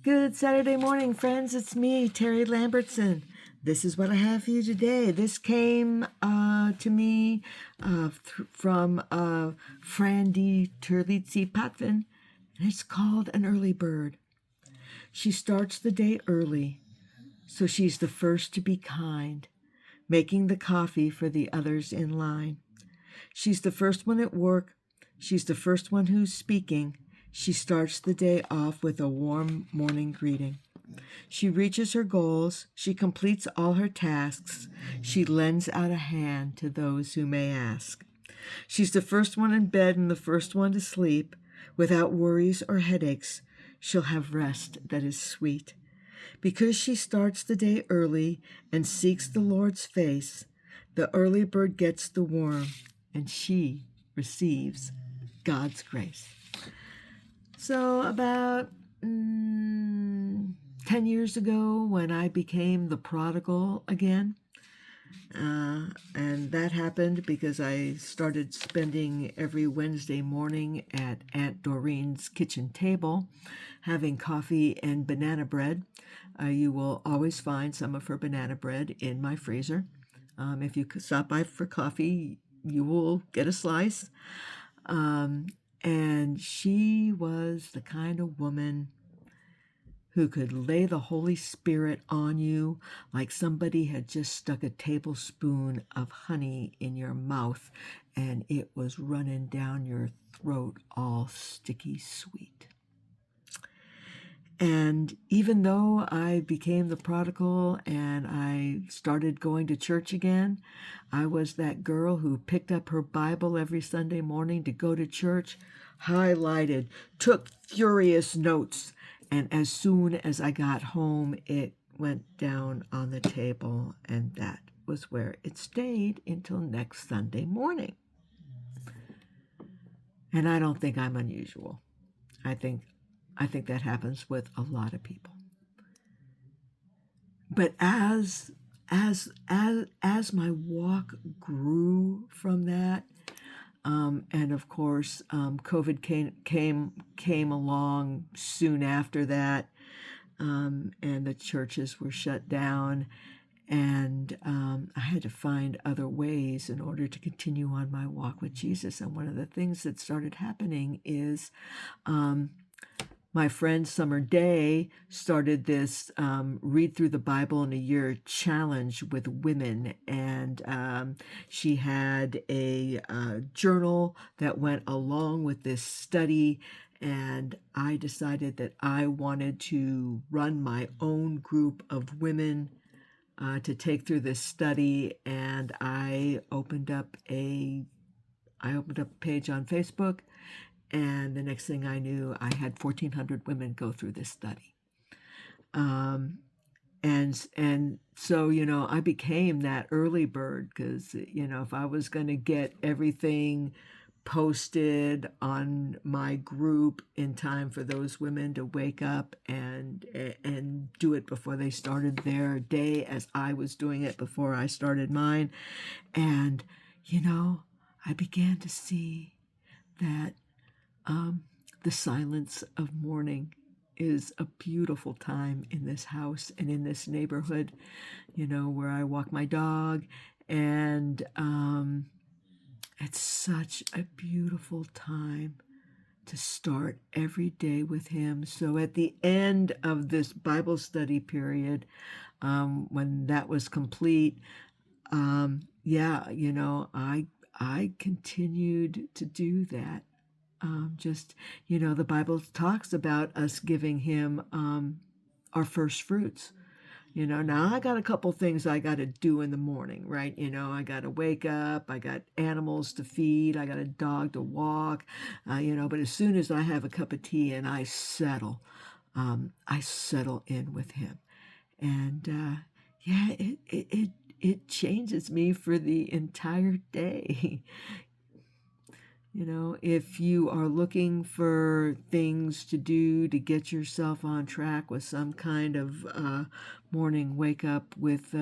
Good Saturday morning, friends. It's me, Terry Lambertson. This is what I have for you today. This came to me from Frandy Terlizzi Patvin, and it's called An Early Bird. She starts the day early, so she's the first to be kind, making the coffee for the others in line. She's the first one at work. She's the first one who's speaking. She starts the day off with a warm morning greeting. She reaches her goals. She completes all her tasks. She lends out a hand to those who may ask. She's the first one in bed and the first one to sleep. Without worries or headaches, she'll have rest that is sweet. Because she starts the day early and seeks the Lord's face, the early bird gets the worm, and she receives God's grace. So about 10 years ago, when I became the prodigal again, and that happened because I started spending every Wednesday morning at Aunt Doreen's kitchen table, having coffee and banana bread. You will always find some of her banana bread in my freezer. If you stop by for coffee, you will get a slice. And she was the kind of woman who could lay the Holy Spirit on you like somebody had just stuck a tablespoon of honey in your mouth and it was running down your throat all sticky sweet. And even though I became the prodigal and I started going to church again, I was that girl who picked up her Bible every Sunday morning to go to church, highlighted, took furious notes, and as soon as I got home, it went down on the table, and that was where it stayed until next Sunday morning. And I don't think I'm unusual. I think that happens with a lot of people. But as my walk grew from that, and of course, COVID came along soon after that, and the churches were shut down, and I had to find other ways in order to continue on my walk with Jesus. And one of the things that started happening is my friend Summer Day started this read through the Bible in a year challenge with women, and she had a journal that went along with this study, and I decided that I wanted to run my own group of women to take through this study, and I opened up a page on Facebook. And the next thing I knew, I had 1,400 women go through this study. And so, I became that early bird because, if I was going to get everything posted on my group in time for those women to wake up and do it before they started their day as I was doing it before I started mine. And, I began to see that the silence of morning is a beautiful time in this house and in this neighborhood, where I walk my dog. And it's such a beautiful time to start every day with him. So at the end of this Bible study period, when that was complete, I continued to do that. The Bible talks about us giving him our first fruits. Now I got a couple things I got to do in the morning, right? I got to wake up, I got animals to feed, I got a dog to walk, but as soon as I have a cup of tea and I settle in with him. And it changes me for the entire day. If you are looking for things to do to get yourself on track with some kind of morning wake up with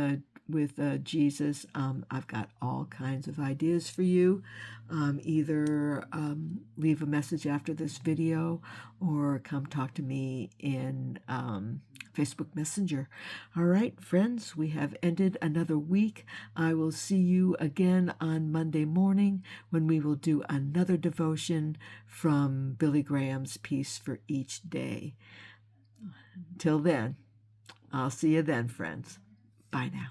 with Jesus, I've got all kinds of ideas for you. Either leave a message after this video or come talk to me in Facebook Messenger. All right, friends, we have ended another week. I will see you again on Monday morning when we will do another devotion from Billy Graham's Peace for Each Day. Till then, I'll see you then, friends. Bye now.